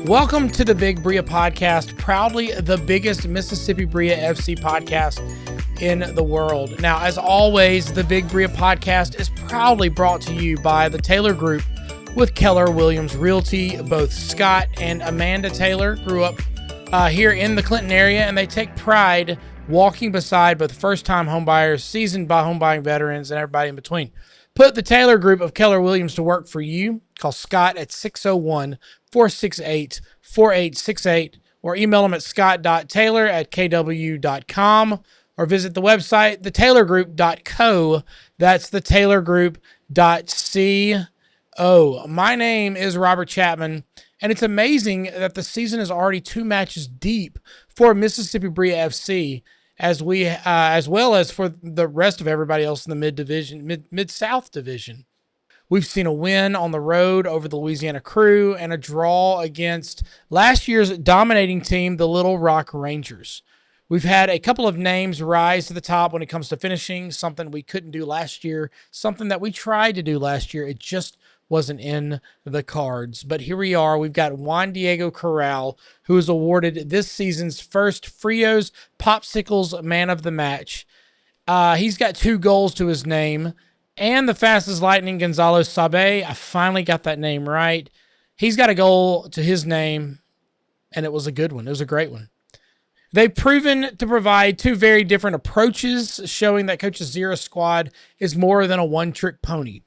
Welcome to the Big Brilla Podcast, proudly the biggest Mississippi Brilla FC podcast in the world. Now, as always, the Big Brilla Podcast is proudly brought to you by the Taylor Group with Keller Williams Realty. Both Scott and Amanda Taylor grew up here in the Clinton area, and they take pride walking beside both first-time homebuyers, seasoned by home buying veterans, and everybody in between. Put the Taylor Group of Keller Williams to work for you. Call Scott at 601-468-4868 or email him at scott.taylor@kw.com or visit the website, thetaylorgroup.co. That's thetaylorgroup.co. My name is Robert Chapman, and it's amazing that the season is already 2 matches deep for Mississippi Brilla FC, as well as for the rest of everybody else in the mid-South division. We've seen a win on the road over the Louisiana Krewe and a draw against last year's dominating team, the Little Rock Rangers. We've had a couple of names rise to the top when it comes to finishing, something we couldn't do last year, something that we tried to do last year. It just wasn't in the cards. But here we are. We've got Juan Diego Corral, who is awarded this season's first Frios Popsicles Man of the Match. He's got 2 goals to his name, and the fastest lightning, Gonzalo Sabe. I finally got that name right. He's got a goal to his name, and it was a good one. It was a great one. They've proven to provide 2 very different approaches, showing that Coach Azira's squad is more than a one-trick pony.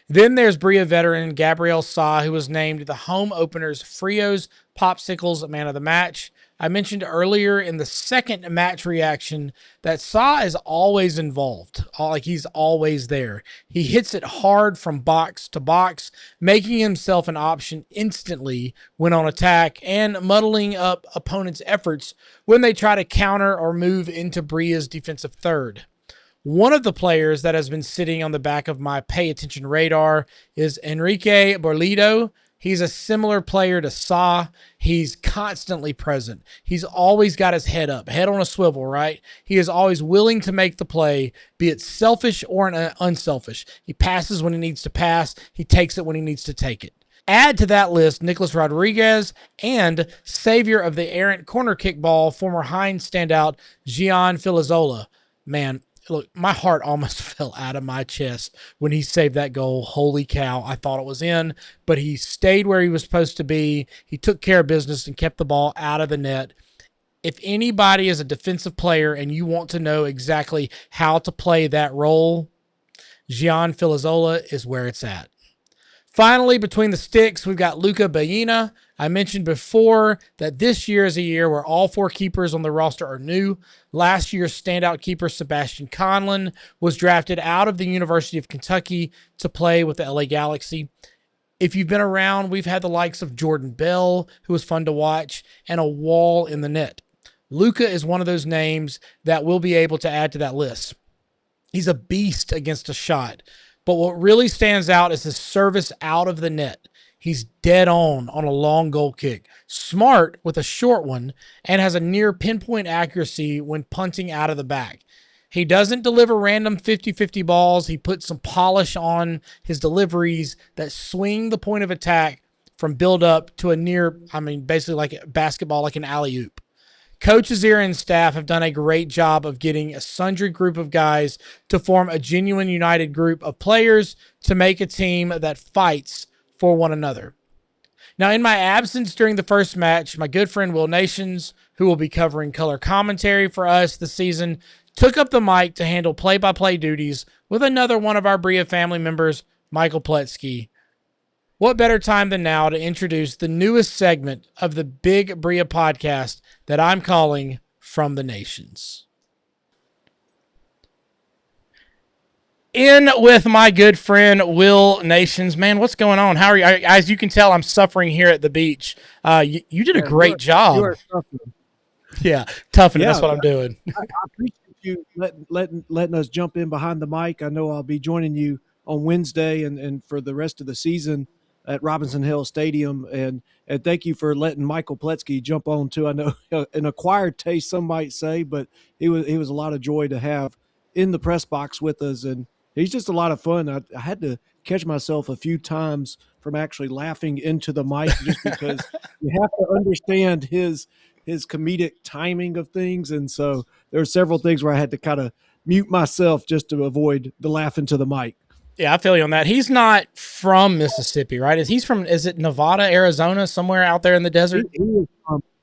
Then there's Brilla veteran Gabriel Sa, who was named the home opener's Frios Popsicles Man of the Match. I mentioned earlier in the second match reaction that Sa is always involved. He's always there. He hits it hard from box to box, making himself an option instantly when on attack and muddling up opponents' efforts when they try to counter or move into Brilla's defensive third. One of the players that has been sitting on the back of my pay attention radar is Enrique Borlido. He's a similar player to Sa. He's constantly present. He's always got his head up, head on a swivel, right? He is always willing to make the play, be it selfish or unselfish. He passes when he needs to pass. He takes it when he needs to take it. Add to that list Nicholas Rodriguez and savior of the errant corner kick ball, former Hines standout Gian Filizola. Man, look, my heart almost fell out of my chest when he saved that goal. Holy cow, I thought it was in, but he stayed where he was supposed to be. He took care of business and kept the ball out of the net. If anybody is a defensive player and you want to know exactly how to play that role, Gian Filizola is where it's at. Finally, between the sticks, we've got Luca Baena. I mentioned before that this year is a year where all 4 keepers on the roster are new. Last year's standout keeper, Sebastian Conlon, was drafted out of the University of Kentucky to play with the LA Galaxy. If you've been around, we've had the likes of Jordan Bell, who was fun to watch, and a wall in the net. Luca is one of those names that we'll be able to add to that list. He's a beast against a shot. But what really stands out is his service out of the net. He's dead on a long goal kick, smart with a short one, and has a near pinpoint accuracy when punting out of the back. He doesn't deliver random 50-50 balls. He puts some polish on his deliveries that swing the point of attack from build up to a near, basically like a basketball, like an alley-oop. Coach Azira and staff have done a great job of getting a sundry group of guys to form a genuine united group of players to make a team that fights for one another. Now, in my absence during the first match, my good friend Will Nations, who will be covering color commentary for us this season, took up the mic to handle play-by-play duties with another one of our Brilla family members, Michael Pletsky. What better time than now to introduce the newest segment of the Big Brilla Podcast that I'm calling From the Nations. In with my good friend Will Nations. Man, what's going on? How are you? As you can tell, I'm suffering here at the beach. You did a great job. You are toughening. Yeah, toughening. That's what I'm doing. I appreciate you letting us jump in behind the mic. I know I'll be joining you on Wednesday and for the rest of the season at Robinson Hill Stadium, and thank you for letting Michael Pletsky jump on too. I know an acquired taste, some might say, but he was a lot of joy to have in the press box with us, and He's just a lot of fun. I had to catch myself a few times from actually laughing into the mic just because you have to understand his comedic timing of things. And so there are several things where I had to kind of mute myself just to avoid the laugh into the mic. Yeah, I feel you on that. He's not from Mississippi, right? Is it Nevada, Arizona, somewhere out there in the desert?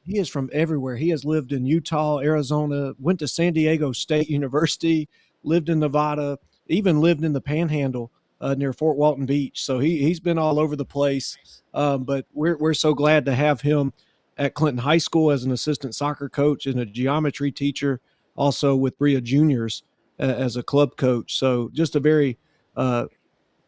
He is from everywhere. He has lived in Utah, Arizona, went to San Diego State University, lived in Nevada, even lived in the Panhandle near Fort Walton Beach. So he's been all over the place. But we're so glad to have him at Clinton High School as an assistant soccer coach and a geometry teacher, also with Brilla Juniors as a club coach. So just a very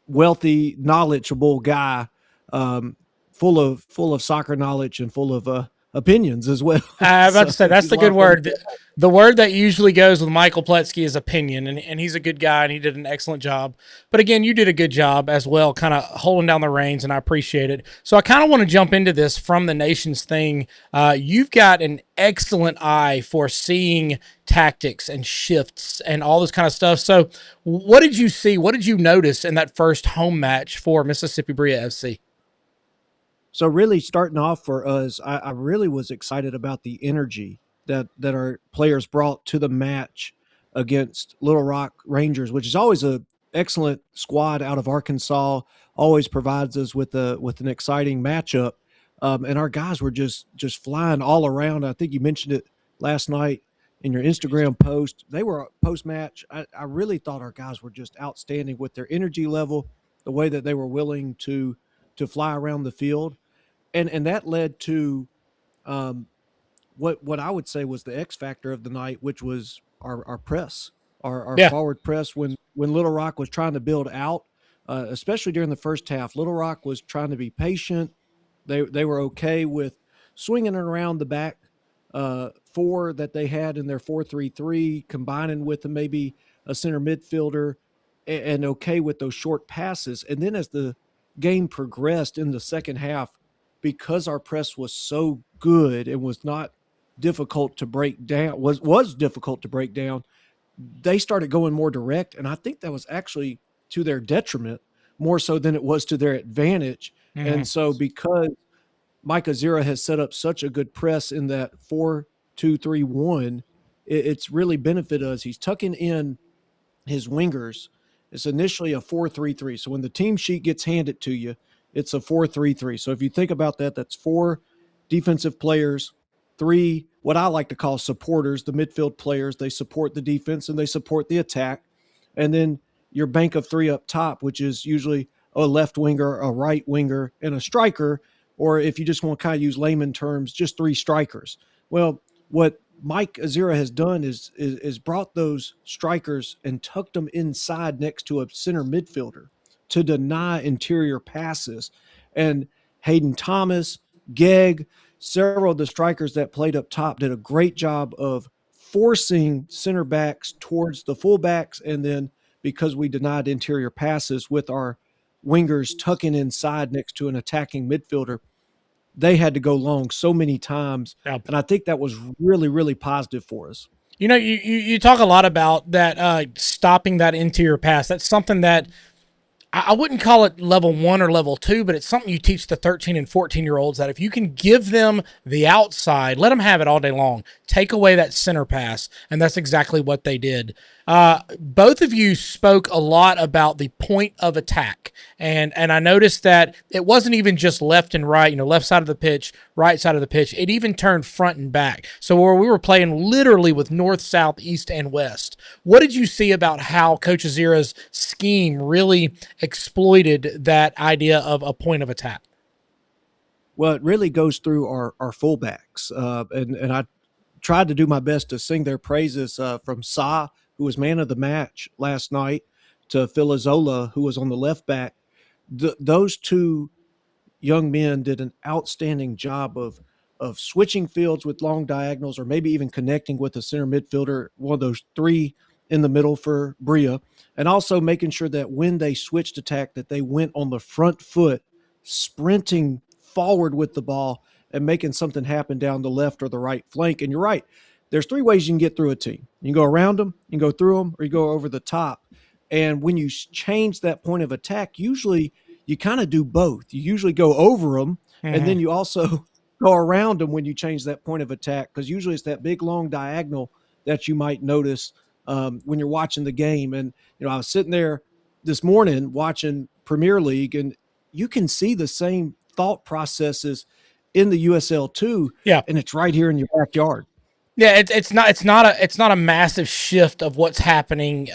wealthy, knowledgeable guy, full of soccer knowledge and full of opinions as well. I was about to say, that's the good word. The word that usually goes with Michael Pletsky is opinion, and he's a good guy, and he did an excellent job. But again, you did a good job as well, kind of holding down the reins, and I appreciate it. So I kind of want to jump into this from the nation's thing. You've got an excellent eye for seeing tactics and shifts and all this kind of stuff. So what did you see? What did you notice in that first home match for Mississippi Brilla FC? So really starting off for us, I really was excited about the energy that our players brought to the match against Little Rock Rangers, which is always a excellent squad out of Arkansas, always provides us with an exciting matchup. And our guys were just flying all around. I think you mentioned it last night in your Instagram post. They were post-match. I really thought our guys were just outstanding with their energy level, the way that they were willing to fly around the field. And that led to what I would say was the X factor of the night, which was our press, our forward press. When Little Rock was trying to build out, especially during the first half, Little Rock was trying to be patient. They were okay with swinging it around the back four that they had in their 4-3-3, combining with maybe a center midfielder, and okay with those short passes. And then as the game progressed in the second half, because our press was so good and was not difficult to break down, was difficult to break down, they started going more direct. And I think that was actually to their detriment more so than it was to their advantage. Mm-hmm. And so because Mike Azira has set up such a good press in that 4-2-3-1, it's really benefited us. He's tucking in his wingers. It's initially a 4-3-3. So when the team sheet gets handed to you, it's a 4-3-3. So if you think about that, that's 4 defensive players, 3 what I like to call supporters, the midfield players. They support the defense and they support the attack. And then your bank of 3 up top, which is usually a left winger, a right winger, and a striker. Or if you just want to kind of use layman terms, just 3 strikers. Well, what Mike Azira has done is brought those strikers and tucked them inside next to a center midfielder to deny interior passes. And Hayden Thomas, Gegg, several of the strikers that played up top did a great job of forcing center backs towards the fullbacks. And then because we denied interior passes with our wingers tucking inside next to an attacking midfielder, they had to go long so many times. Yep. And I think that was really, really positive for us. You know, you talk a lot about that stopping that interior pass. That's something that I wouldn't call it level 1 or level 2, but it's something you teach the 13 and 14-year-olds that if you can give them the outside, let them have it all day long, take away that center pass, and that's exactly what they did. Both of you spoke a lot about the point of attack, and I noticed that it wasn't even just left and right, left side of the pitch, right side of the pitch. It even turned front and back. So where we were playing literally with north, south, east, and west. What did you see about how Coach Azira's scheme really exploited that idea of a point of attack? Well, it really goes through our fullbacks, and I tried to do my best to sing their praises from Sa, who was man of the match last night, to Philozola, who was on the left back. Those 2 young men did an outstanding job of switching fields with long diagonals, or maybe even connecting with a center midfielder, one of those 3 in the middle for Brilla, and also making sure that when they switched attack, that they went on the front foot, sprinting forward with the ball and making something happen down the left or the right flank. And you're right. There's 3 ways you can get through a team. You can go around them, you can go through them, or you go over the top. And when you change that point of attack, usually you kind of do both. You usually go over them, and then you also go around them when you change that point of attack, because usually it's that big long diagonal that you might notice when you're watching the game. And I was sitting there this morning watching Premier League, and you can see the same thought processes in the USL too. Yeah, and it's right here in your backyard. Yeah, it's not a massive shift of what's happening.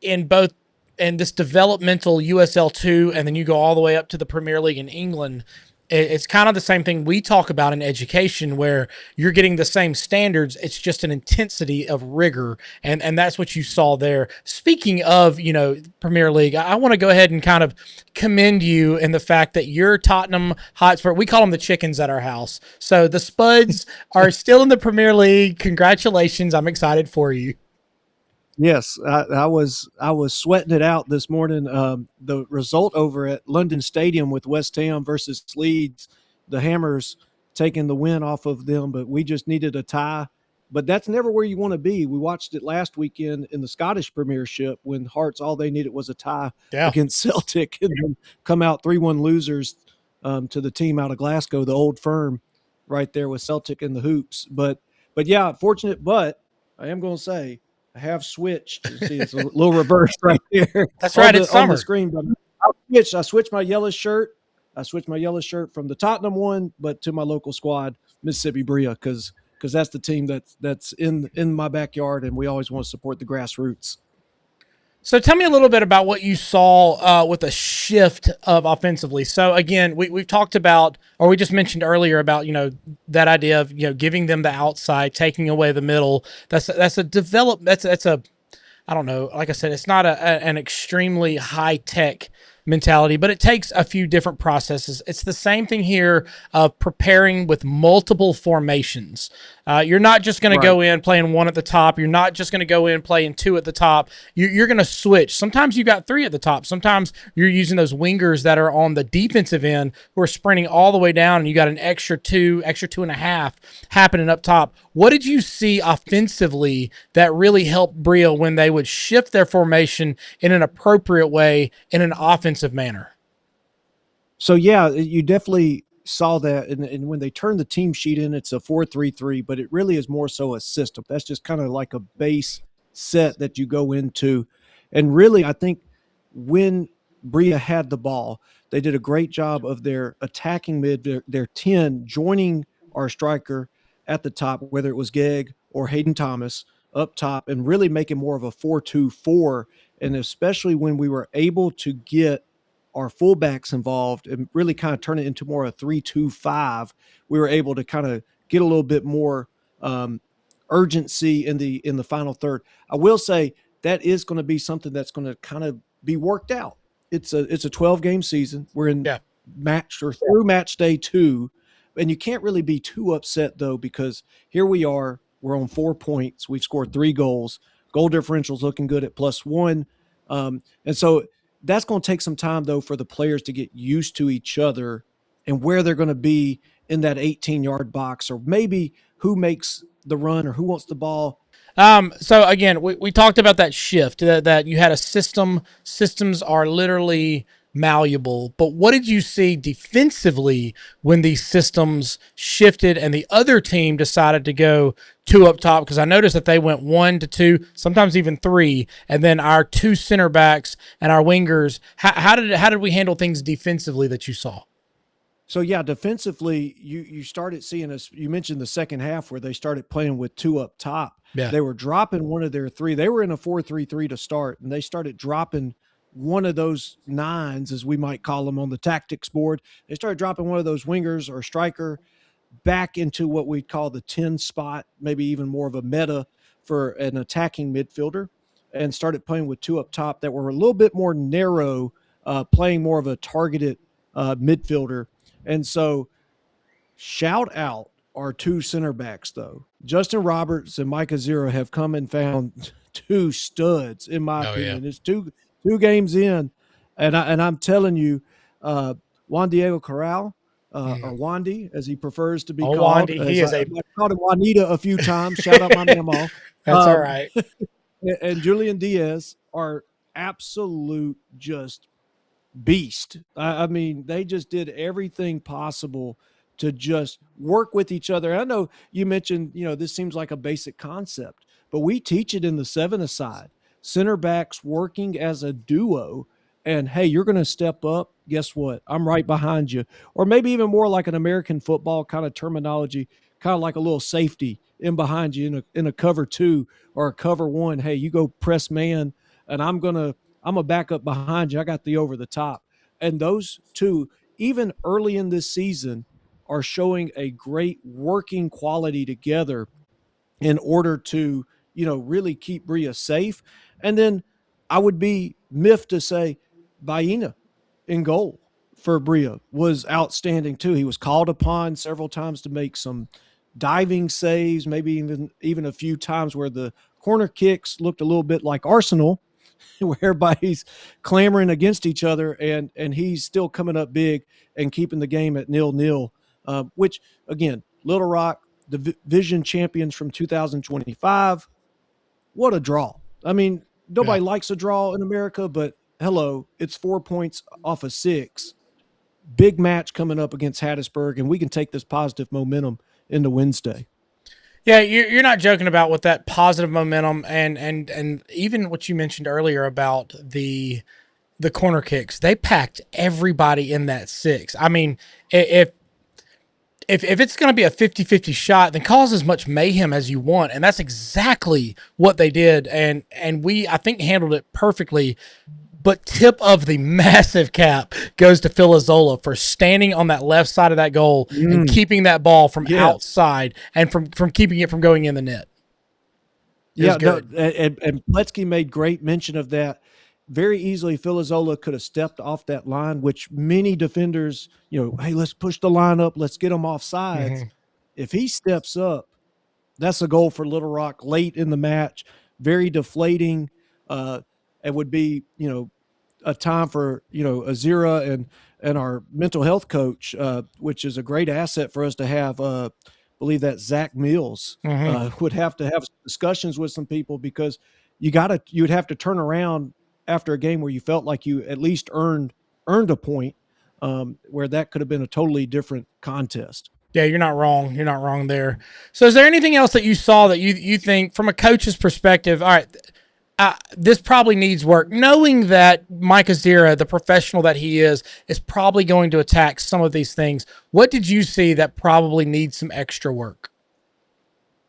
In both in this developmental USL2, and then you go all the way up to the Premier League in England. It's kind of the same thing we talk about in education, where you're getting the same standards. It's just an intensity of rigor, and that's what you saw there. Speaking of, Premier League, I want to go ahead and kind of commend you in the fact that you're Tottenham Hotspur. We call them the chickens at our house. So the Spuds are still in the Premier League. Congratulations. I'm excited for you. Yes, I was sweating it out this morning. The result over at London Stadium with West Ham versus Leeds, the Hammers taking the win off of them, but we just needed a tie. But that's never where you want to be. We watched it last weekend in the Scottish Premiership when Hearts, all they needed was a tie against Celtic, and then come out 3-1 losers to the team out of Glasgow, the Old Firm, right there with Celtic in the hoops. But yeah, fortunate. But I am going to say, I have switched. See, it's a little reverse right there. That's right. It's summer. On the screen, but I switched my yellow shirt. I switched my yellow shirt from the Tottenham one, but to my local squad, Mississippi Brilla, because that's the team that's in my backyard, and we always want to support the grassroots. So tell me a little bit about what you saw with a shift of offensively. So again, we've talked about, or we just mentioned earlier about, that idea of, giving them the outside, taking away the middle. That's a I don't know. Like I said, it's not an extremely high tech mentality, but it takes a few different processes. It's the same thing here of preparing with multiple formations. You're not just going to go in playing one at the top. You're not just going to go in playing two at the top. You're going to switch. Sometimes you got three at the top. Sometimes you're using those wingers that are on the defensive end who are sprinting all the way down, and you got an extra two and a half happening up top. What did you see offensively that really helped Brilla when they would shift their formation in an appropriate way in an offensive manner? So, yeah, you definitely saw that. And when they turn the team sheet in, it's a 4-3-3, but it really is more so a system. That's just kind of like a base set that you go into. And really, I think when Brilla had the ball, they did a great job of their attacking mid, their 10, joining our striker at the top, whether it was Gegg or Hayden Thomas up top, and really making more of a 4-2-4. And especially when we were able to get our fullbacks involved and really kind of turn it into more a 3-2-5, we were able to kind of get a little bit more urgency in the final third. I will say that is going to be something that's going to kind of be worked out. It's a 12-game season. We're in through match day 2, and you can't really be too upset though, because here we are. We're on 4 points. We've scored 3 goals. Goal differential's looking good at +1. And so that's going to take some time, though, for the players to get used to each other and where they're going to be in that 18-yard box, or maybe who makes the run or who wants the ball. So, again, we talked about that shift, that you had a system. Systems are literally malleable. But what did you see defensively when these systems shifted and the other team decided to go 2 up top? Because I noticed that they went 1 to 2, sometimes even 3, and then our 2 center backs and our wingers. How did we handle things defensively that you saw? So, yeah, defensively, you started seeing us. You mentioned the second half where they started playing with 2 up top. Yeah. They were dropping one of their 3. They were in a 4-3-3 to start, and they started dropping one of those 9s, as we might call them on the tactics board. They started dropping one of those wingers or striker back into what we'd call the 10 spot, maybe even more of a meta for an attacking midfielder, and started playing with 2 up top that were a little bit more narrow, playing more of a targeted midfielder. And so shout out our 2 center backs, though. Justin Roberts and Micah Zero have come and found 2 studs, in my opinion. Yeah. It's two games in, and I'm telling you, Juan Diego Corral, or Wandy, as he prefers to be called. Wandy, he is I've called him Juanita a few times. Shout out my mama. That's all right. and Julian Diaz are absolute just beast. I mean, they just did everything possible to just work with each other. I know you mentioned, this seems like a basic concept, but we teach it in the 7-a-side. Center backs working as a duo. And hey, you're going to step up. Guess what? I'm right behind you. Or maybe even more like an American football kind of terminology, kind of like a little safety in behind you in a cover 2 or a cover 1. Hey, you go press man, and I'm a back up behind you. I got the over the top. And those two, even early in this season, are showing a great working quality together in order to, really keep Bria safe. And then I would be miffed to say Baena in goal for Bria was outstanding too. He was called upon several times to make some diving saves, maybe even a few times where the corner kicks looked a little bit like Arsenal, where everybody's clamoring against each other, and he's still coming up big and keeping the game at 0-0, which, again, Little Rock, the division champions from 2025, what a draw. I mean, nobody likes a draw in America, but hello, it's 4 points off of 6. Big match coming up against Hattiesburg, and we can take this positive momentum into Wednesday. Yeah, you're not joking about with that positive momentum, and even what you mentioned earlier about the corner kicks. They packed everybody in that 6. I mean, if it's going to be a 50-50 shot, then cause as much mayhem as you want, and that's exactly what they did, and we, I think, handled it perfectly. But tip of the massive cap goes to Philazola for standing on that left side of that goal and keeping that ball from outside and from keeping it from going in the net. Yeah, and Pletsky made great mention of that. Very easily, Philazola could have stepped off that line, which many defenders, hey, let's push the line up, let's get them off sides. If he steps up, that's a goal for Little Rock late in the match. Very deflating. It would be, a time for, Azira and our mental health coach, which is a great asset for us to have. Believe that Zach Mills would have to have discussions with some people, because you would have to turn around after a game where you felt like you at least earned a point, where that could have been a totally different contest. Yeah, you're not wrong. You're not wrong there. So is there anything else that you saw that you think from a coach's perspective, all right, this probably needs work, knowing that Mike Azira, the professional that he is probably going to attack some of these things. What did you see that probably needs some extra work?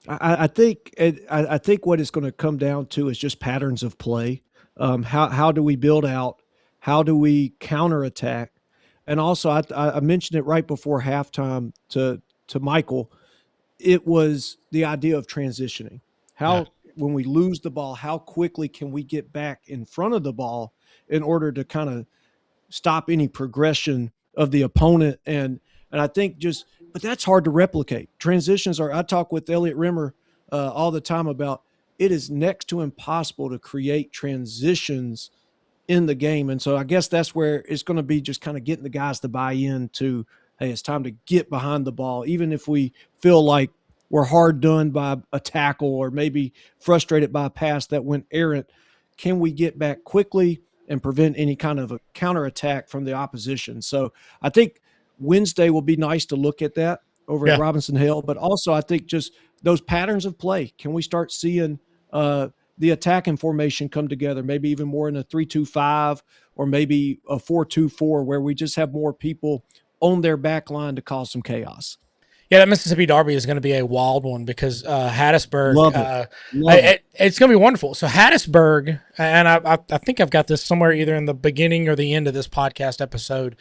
I think what it's going to come down to is just patterns of play. How do we build out? How do we counterattack? And also, I mentioned it right before halftime to Michael. It was the idea of transitioning. When we lose the ball, how quickly can we get back in front of the ball in order to kind of stop any progression of the opponent? And I think but that's hard to replicate. Transitions I talk with Elliot Rimmer all the time about, it is next to impossible to create transitions in the game. And so I guess that's where it's going to be, just kind of getting the guys to buy in to, hey, it's time to get behind the ball. Even if we feel like we're hard done by a tackle or maybe frustrated by a pass that went errant, can we get back quickly and prevent any kind of a counterattack from the opposition? So I think Wednesday will be nice to look at that over at Robinson Hill, but also I think just those patterns of play. Can we start seeing the attacking formation come together, maybe even more in a 3-2-5 or maybe a 4-2-4, where we just have more people on their back line to cause some chaos? Yeah, that Mississippi Derby is going to be a wild one, because Hattiesburg, it's going to be wonderful. So Hattiesburg, and I think I've got this somewhere either in the beginning or the end of this podcast episode,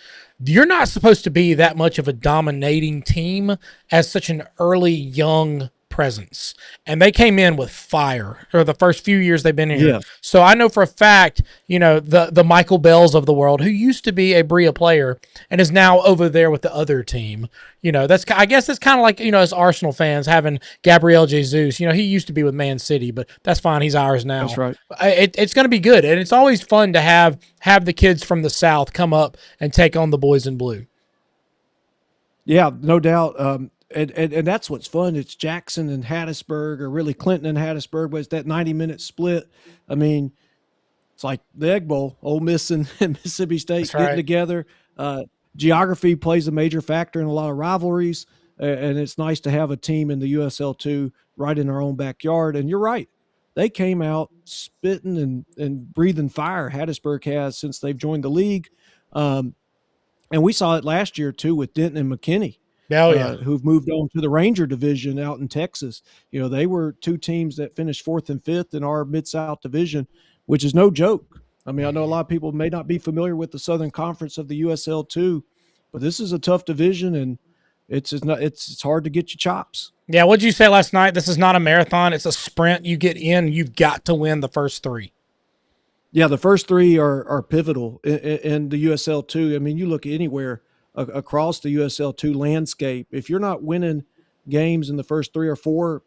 you're not supposed to be that much of a dominating team as such an early young presence, and they came in with fire for the first few years they've been here. Yeah. So I know for a fact, the Michael Bells of the world, who used to be a Bria player and is now over there with the other team. I guess that's kind of like, as Arsenal fans having Gabriel Jesus. He used to be with Man City, but that's fine. He's ours now. That's right. It's going to be good, and it's always fun to have the kids from the South come up and take on the boys in blue. Yeah, no doubt. and that's what's fun. It's Jackson and Hattiesburg, or really Clinton and Hattiesburg, but it's that 90-minute split. I mean, it's like the Egg Bowl, Ole Miss and Mississippi State getting together. Geography plays a major factor in a lot of rivalries, and it's nice to have a team in the USL2 right in our own backyard. And you're right. They came out spitting and breathing fire, Hattiesburg has, since they've joined the league. And we saw it last year, too, with Denton and McKinney. Who've moved on to the Ranger division out in Texas. You know, they were two teams that finished 4th and 5th in our Mid-South division, which is no joke. I mean, I know a lot of people may not be familiar with the Southern Conference of the USL2, but this is a tough division, and it's hard to get your chops. Yeah, what'd you say last night? This is not a marathon. It's a sprint. You get in, you've got to win the first 3. Yeah, the first 3 are pivotal in the USL2. I mean, you look anywhere across the USL2 landscape, if you're not winning games in the first 3 or 4,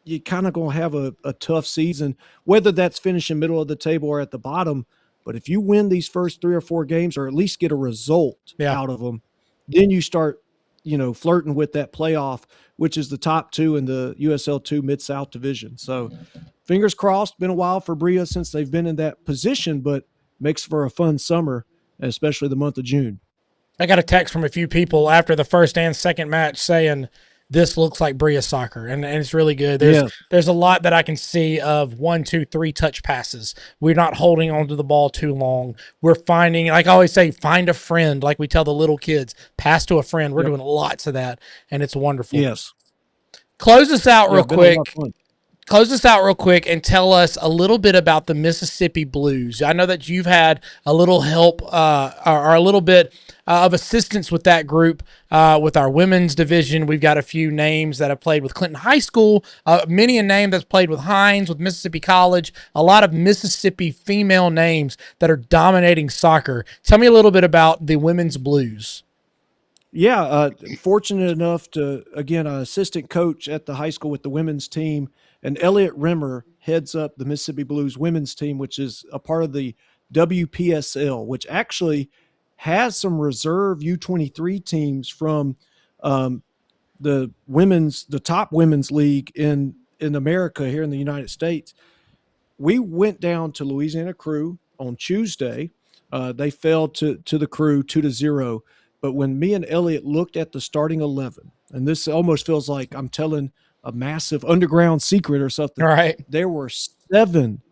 you're kind of going to have a tough season, whether that's finishing middle of the table or at the bottom. But if you win these first 3 or 4 games, or at least get a result out of them, then you start, flirting with that playoff, which is the top 2 in the USL2 Mid-South division. So fingers crossed. Been a while for Brilla since they've been in that position, but makes for a fun summer, especially the month of June. I got a text from a few people after the first and second match saying this looks like Brilla soccer, and it's really good. There's a lot that I can see of 1, 2, 3 touch passes. We're not holding onto the ball too long. We're finding, like I always say, find a friend, like we tell the little kids, pass to a friend. We're doing lots of that, and it's wonderful. Yes. Close us out real quick. Close this out real quick and tell us a little bit about the Mississippi Blues. I know that you've had a little help or a little bit of assistance with that group with our women's division. We've got a few names that have played with Clinton High School, many a name that's played with Hines, with Mississippi College, a lot of Mississippi female names that are dominating soccer. Tell me a little bit about the women's Blues. Yeah, fortunate enough to, again, an assistant coach at the high school with the women's team. And Elliot Rimmer heads up the Mississippi Blues women's team, which is a part of the WPSL, which actually has some reserve U23 teams from the top women's league in America here in the United States. We went down to Louisiana Krewe on Tuesday. They fell to the Krewe 2-0. But when me and Elliot looked at the starting 11, and this almost feels like I'm telling a massive underground secret or something. All right. There were seven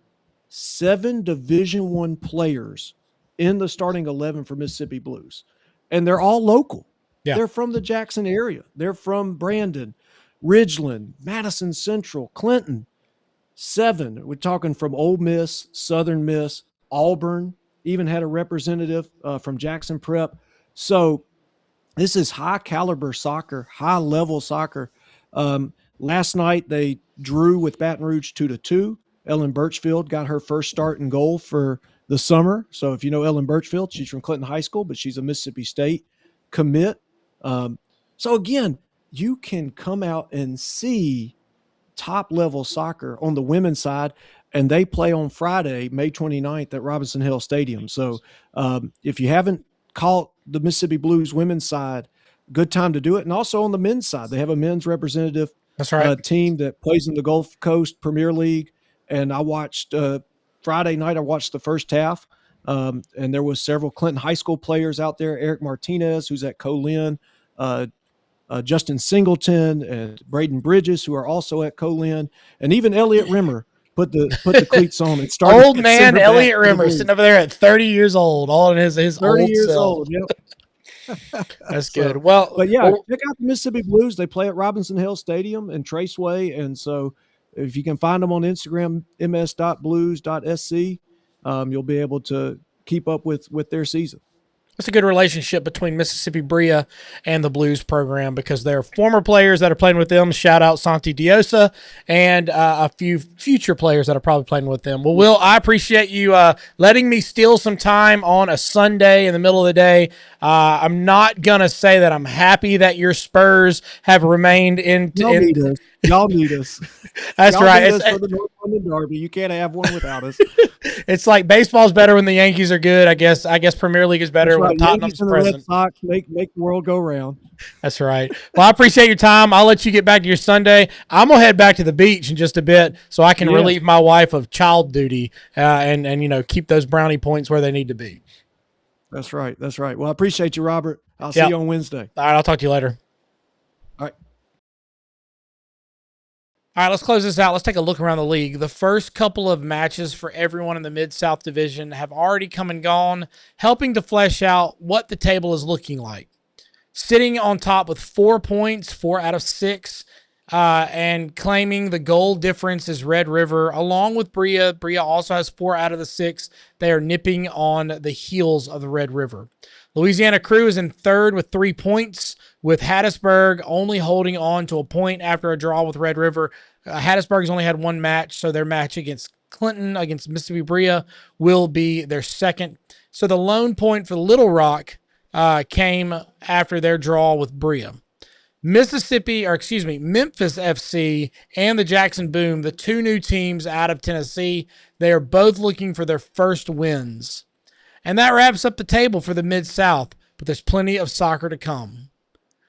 Division I players in the starting 11 for Mississippi Blues. And they're all local. Yeah. They're from the Jackson area. They're from Brandon, Ridgeland, Madison Central, Clinton. 7. We're talking from Ole Miss, Southern Miss, Auburn, even had a representative from Jackson Prep. So this is high caliber soccer, high level soccer. Last night they drew with Baton Rouge 2-2. Ellen Birchfield got her first start and goal for the summer. So if you know Ellen Birchfield, she's from Clinton High School, but she's a Mississippi State commit. So again, you can come out and see top level soccer on the women's side, and they play on Friday, May 29th at Robinson Hill Stadium. So if you haven't caught the Mississippi Blues women's side, good time to do it. And also on the men's side, they have a men's representative team that plays in the Gulf Coast Premier League. And I watched Friday night, I watched the first half, and there was several Clinton High School players out there. Eric Martinez, who's at Colin, Justin Singleton, and Braden Bridges, who are also at Colin, and even Elliot Rimmer put the cleats on and started. Old man Elliot Rimmer sitting over there at 30 years old, all in his 30 old years self. Old. Yep. That's good. But yeah, check out the Mississippi Blues. They play at Robinson Hill Stadium and Traceway, and so if you can find them on Instagram, ms.blues.sc, you'll be able to keep up with their season. It's a good relationship between Mississippi Brilla and the Blues program because there are former players that are playing with them. Shout out Santi Diosa and a few future players that are probably playing with them. Well, Will, I appreciate you letting me steal some time on a Sunday in the middle of the day. I'm not going to say that I'm happy that your Spurs have remained in. Y'all need us. That's Y'all right. Need us for the won the Derby. You can't have one without us. It's like baseball's better when the Yankees are good. I guess Premier League is better That's when right. Tottenham's Yankees and the present. Red Sox make the world go round. That's right. Well, I appreciate your time. I'll let you get back to your Sunday. I'm gonna head back to the beach in just a bit so I can relieve my wife of child duty and keep those brownie points where they need to be. That's right. That's right. Well, I appreciate you, Robert. I'll see you on Wednesday. All right, I'll talk to you later. All right. All right, let's close this out. Let's take a look around the league. The first couple of matches for everyone in the Mid-South Division have already come and gone, helping to flesh out what the table is looking like. Sitting on top with 4 points, 4 out of 6, and claiming the goal difference is Red River, along with Brilla. Brilla also has 4 out of the 6. They are nipping on the heels of the Red River. Louisiana Krewe is in third with 3 points, with Hattiesburg only holding on to a point after a draw with Red River. Hattiesburg's only had 1 match, so their match against Clinton, against Mississippi Brilla, will be their second. So the lone point for Little Rock came after their draw with Brilla. Memphis FC and the Jackson Boom, the 2 new teams out of Tennessee, they are both looking for their first wins. And that wraps up the table for the Mid-South, but there's plenty of soccer to come.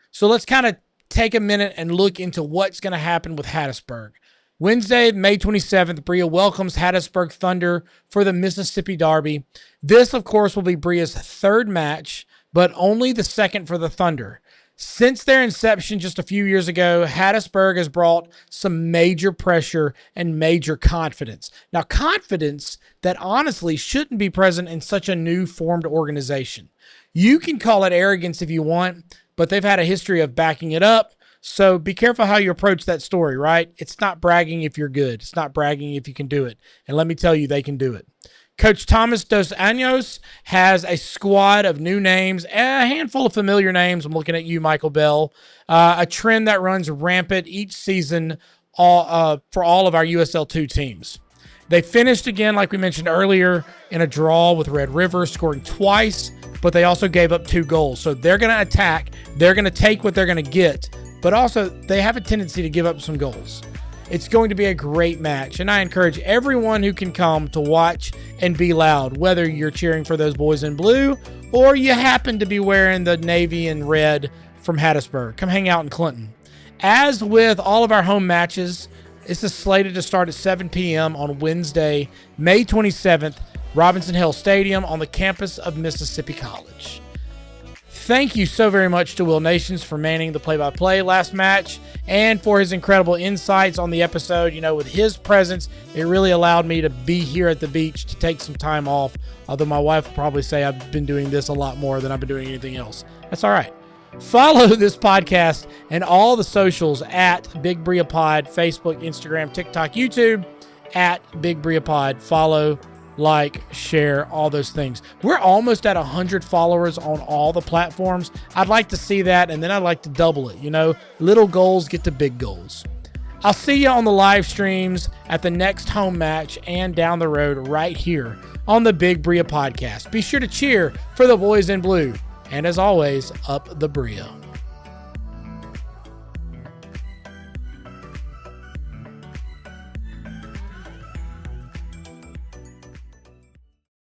So let's kind of take a minute and look into what's going to happen with Hattiesburg. Wednesday, May 27th, Brilla welcomes Hattiesburg Thunder for the Mississippi Derby. This, of course, will be Brilla's 3rd match, but only the 2nd for the Thunder. Since their inception just a few years ago, Hattiesburg has brought some major pressure and major confidence. Now, confidence that honestly shouldn't be present in such a new formed organization. You can call it arrogance if you want, but they've had a history of backing it up. So be careful how you approach that story, right? It's not bragging if you're good. It's not bragging if you can do it. And let me tell you, they can do it. Coach Thomas Dos Anjos has a squad of new names, a handful of familiar names. I'm looking at you, Michael Bell. A trend that runs rampant each season for all of our USL2 teams. They finished again, like we mentioned earlier, in a draw with Red River, scoring twice, but they also gave up 2 goals. So they're going to attack. They're going to take what they're going to get, but also they have a tendency to give up some goals. It's going to be a great match, and I encourage everyone who can come to watch and be loud, whether you're cheering for those boys in blue or you happen to be wearing the navy and red from Hattiesburg. Come hang out in Clinton. As with all of our home matches, this is slated to start at 7 p.m. on Wednesday, May 27th, Robinson Hill Stadium on the campus of Mississippi College. Thank you so very much to Will Nations for manning the play-by-play last match and for his incredible insights on the episode. With his presence, it really allowed me to be here at the beach to take some time off, although my wife will probably say I've been doing this a lot more than I've been doing anything else. That's all right. Follow this podcast and all the socials at Big Brilla Pod, Facebook, Instagram, TikTok, YouTube, at Big Brilla Pod. Follow, like, share, all those things. We're almost at 100 followers on all the platforms. I'd like to see that, and then I'd like to double it. Little goals get to big goals. I'll see you on the live streams at the next home match and down the road right here on the Big Brilla Podcast. Be sure to cheer for the boys in blue. And as always, up the Brilla.